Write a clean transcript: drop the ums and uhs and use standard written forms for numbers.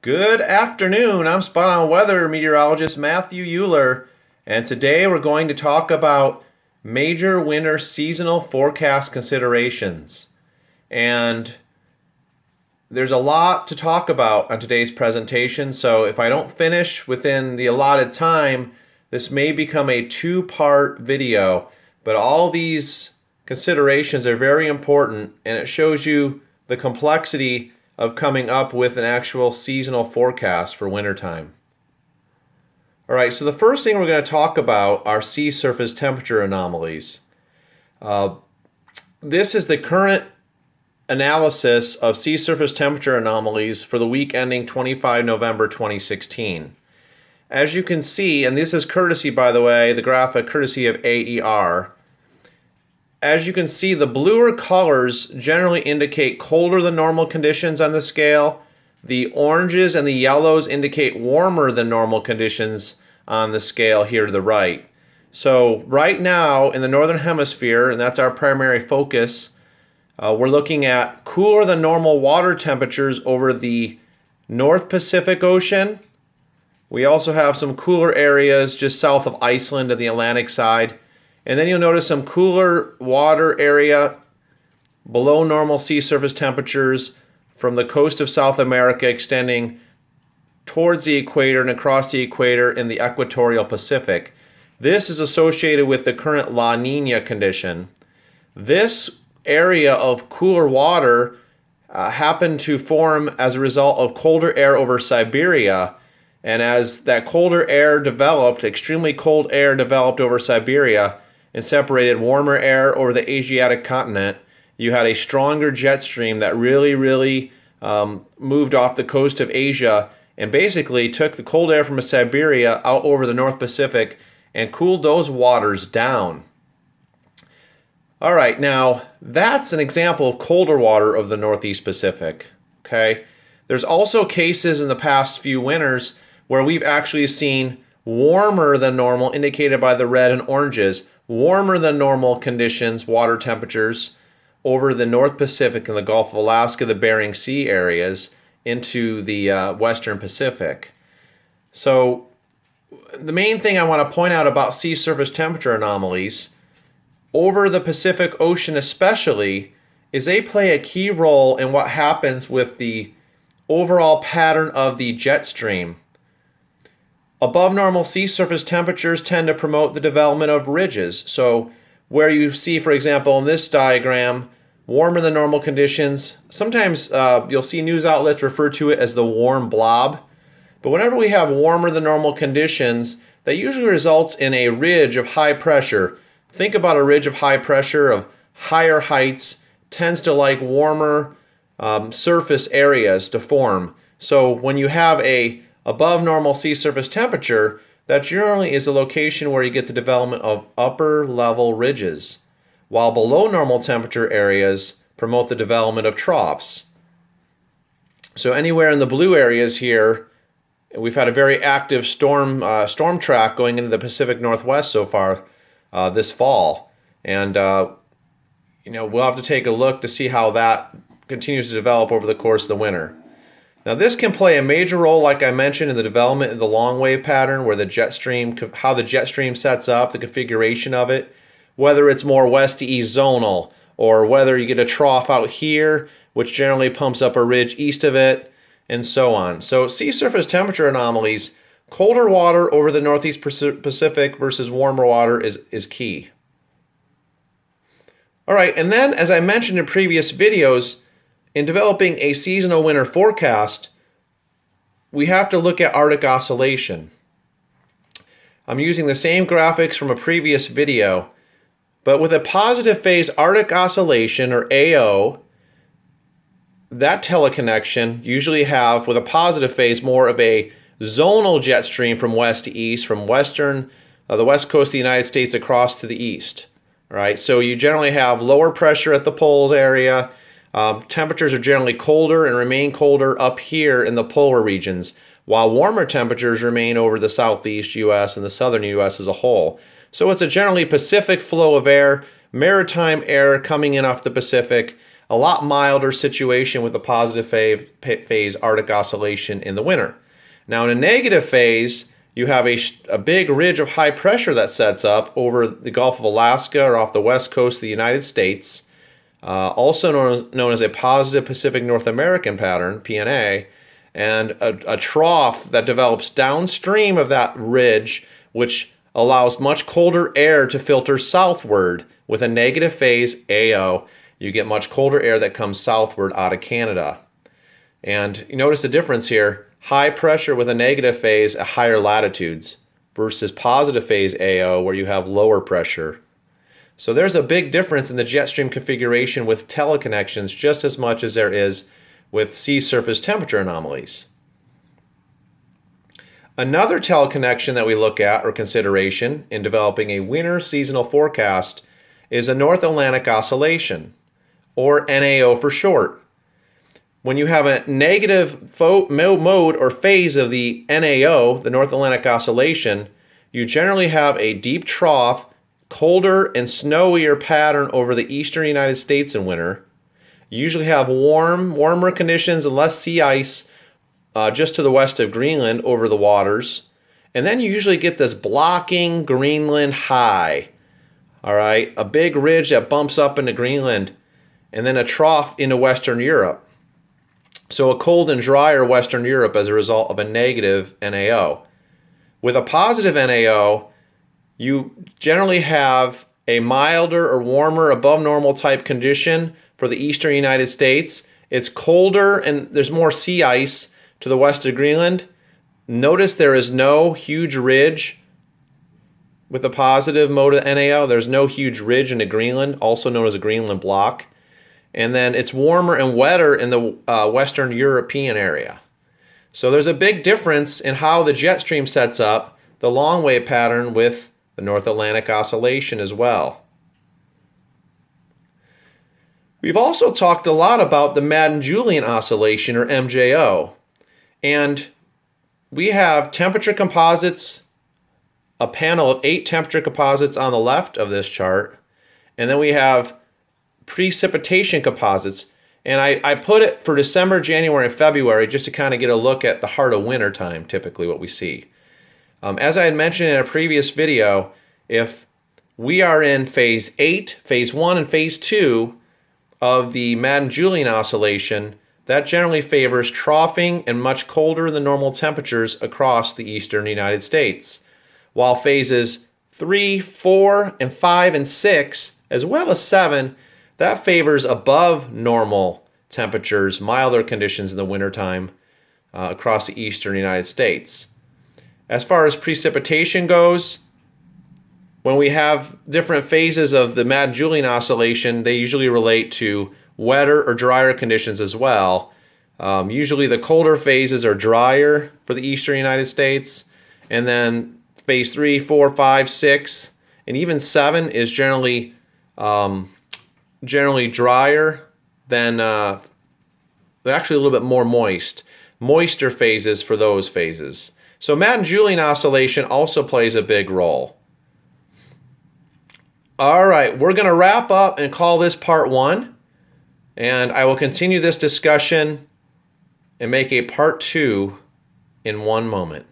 Good afternoon. I'm Spot On Weather Meteorologist Matthew Euler, and today we're going to talk about major winter seasonal forecast considerations. And there's a lot to talk about on today's presentation, so if I don't finish within the allotted time, this may become a two-part video. But all these considerations are very important, and it shows you the complexity of coming up with an actual seasonal forecast for wintertime. All right, so the first thing we're going to talk about are sea surface temperature anomalies. This is the current analysis of sea surface temperature anomalies for the week ending 25 November 2016. As you can see, and this is courtesy, by the way, the graphic courtesy of AER. As you can see, the bluer colors generally indicate colder than normal conditions on the scale. The oranges and the yellows indicate warmer than normal conditions on the scale here to the right. So right now in the Northern Hemisphere, and that's our primary focus, we're looking at cooler than normal water temperatures over the North Pacific Ocean. We also have some cooler areas just south of Iceland on the Atlantic side. And then you'll notice some cooler water area below normal sea surface temperatures from the coast of South America extending towards the equator and across the equator in the equatorial Pacific. This is associated with the current La Nina condition. This area of cooler water happened to form as a result of colder air over Siberia. And as that colder air developed, extremely cold air developed over Siberia, and separated warmer air over the Asiatic continent, you had a stronger jet stream that really moved off the coast of Asia and basically took the cold air from Siberia out over the North Pacific and cooled those waters down. All right, now that's an example of colder water of the Northeast Pacific. Okay, there's also cases in the past few winters where we've actually seen warmer than normal, indicated by the red and oranges, warmer than normal conditions, water temperatures, over the North Pacific and the Gulf of Alaska, the Bering Sea areas, into the Western Pacific. So the main thing I want to point out about sea surface temperature anomalies, over the Pacific Ocean especially, is they play a key role in what happens with the overall pattern of the jet stream. Above normal sea surface temperatures tend to promote the development of ridges. So where you see, for example, in this diagram, warmer than normal conditions, sometimes you'll see news outlets refer to it as the warm blob. But whenever we have warmer than normal conditions, that usually results in a ridge of high pressure. Think about a ridge of high pressure of higher heights, tends to like warmer surface areas to form. So when you have a above normal sea surface temperature, that generally is a location where you get the development of upper level ridges, while below normal temperature areas promote the development of troughs. So anywhere in the blue areas here, we've had a very active storm track going into the Pacific Northwest so far this fall, and we'll have to take a look to see how that continues to develop over the course of the winter. Now this can play a major role, like I mentioned, in the development of the long wave pattern, where the jet stream, how the jet stream sets up, the configuration of it, whether it's more west to east zonal, or whether you get a trough out here, which generally pumps up a ridge east of it, and so on. So sea surface temperature anomalies, colder water over the Northeast Pacific versus warmer water is key. All right, and then as I mentioned in previous videos, in developing a seasonal winter forecast, we have to look at Arctic oscillation. I'm using the same graphics from a previous video, but with a positive phase Arctic oscillation, or AO, that teleconnection usually have, with a positive phase, more of a zonal jet stream from west to east, from the west coast of the United States across to the east. All right, so you generally have lower pressure at the poles area. Temperatures are generally colder and remain colder up here in the polar regions, while warmer temperatures remain over the southeast U.S. and the southern U.S. as a whole. So it's a generally Pacific flow of air, maritime air coming in off the Pacific, a lot milder situation with a positive phase Arctic oscillation in the winter. Now in a negative phase, you have a big ridge of high pressure that sets up over the Gulf of Alaska or off the west coast of the United States, also known as a positive Pacific North American pattern, PNA, and a trough that develops downstream of that ridge, which allows much colder air to filter southward. With a negative phase, AO, you get much colder air that comes southward out of Canada. And you notice the difference here. High pressure with a negative phase at higher latitudes versus positive phase AO where you have lower pressure. So there's a big difference in the jet stream configuration with teleconnections just as much as there is with sea surface temperature anomalies. Another teleconnection that we look at or consideration in developing a winter seasonal forecast is a North Atlantic Oscillation, or NAO for short. When you have a negative mode or phase of the NAO, the North Atlantic Oscillation, you generally have a deep trough, colder and snowier pattern over the eastern United States in winter. You usually have warmer conditions and less sea ice just to the west of Greenland over the waters. And then you usually get this blocking Greenland high. All right, a big ridge that bumps up into Greenland, and then a trough into Western Europe. So a cold and drier Western Europe as a result of a negative NAO. With a positive NAO, you generally have a milder or warmer above normal type condition for the eastern United States. It's colder and there's more sea ice to the west of Greenland. Notice there is no huge ridge with a positive mode of NAO. There's no huge ridge into Greenland, also known as a Greenland block. And then it's warmer and wetter in the Western European area. So there's a big difference in how the jet stream sets up the long wave pattern with the North Atlantic Oscillation as well. We've also talked a lot about the Madden-Julian Oscillation, or MJO. And we have temperature composites, a panel of 8 temperature composites on the left of this chart. And then we have precipitation composites. And I put it for December, January, and February just to kind of get a look at the heart of winter time, typically what we see. As I had mentioned in a previous video, if we are in phase 8, phase 1, and phase 2 of the Madden-Julian Oscillation, that generally favors troughing and much colder than normal temperatures across the eastern United States. While phases 3, 4, and 5, and 6, as well as 7, that favors above normal temperatures, milder conditions in the wintertime across the eastern United States. As far as precipitation goes, when we have different phases of the Madden-Julian Oscillation, they usually relate to wetter or drier conditions as well. Usually the colder phases are drier for the eastern United States, and then phase 3, 4, 5, 6, and even 7 is generally drier than they're actually a little bit more moister phases for those phases. So Madden-Julian Oscillation also plays a big role. All right, we're going to wrap up and call this part 1, and I will continue this discussion and make a part 2 in one moment.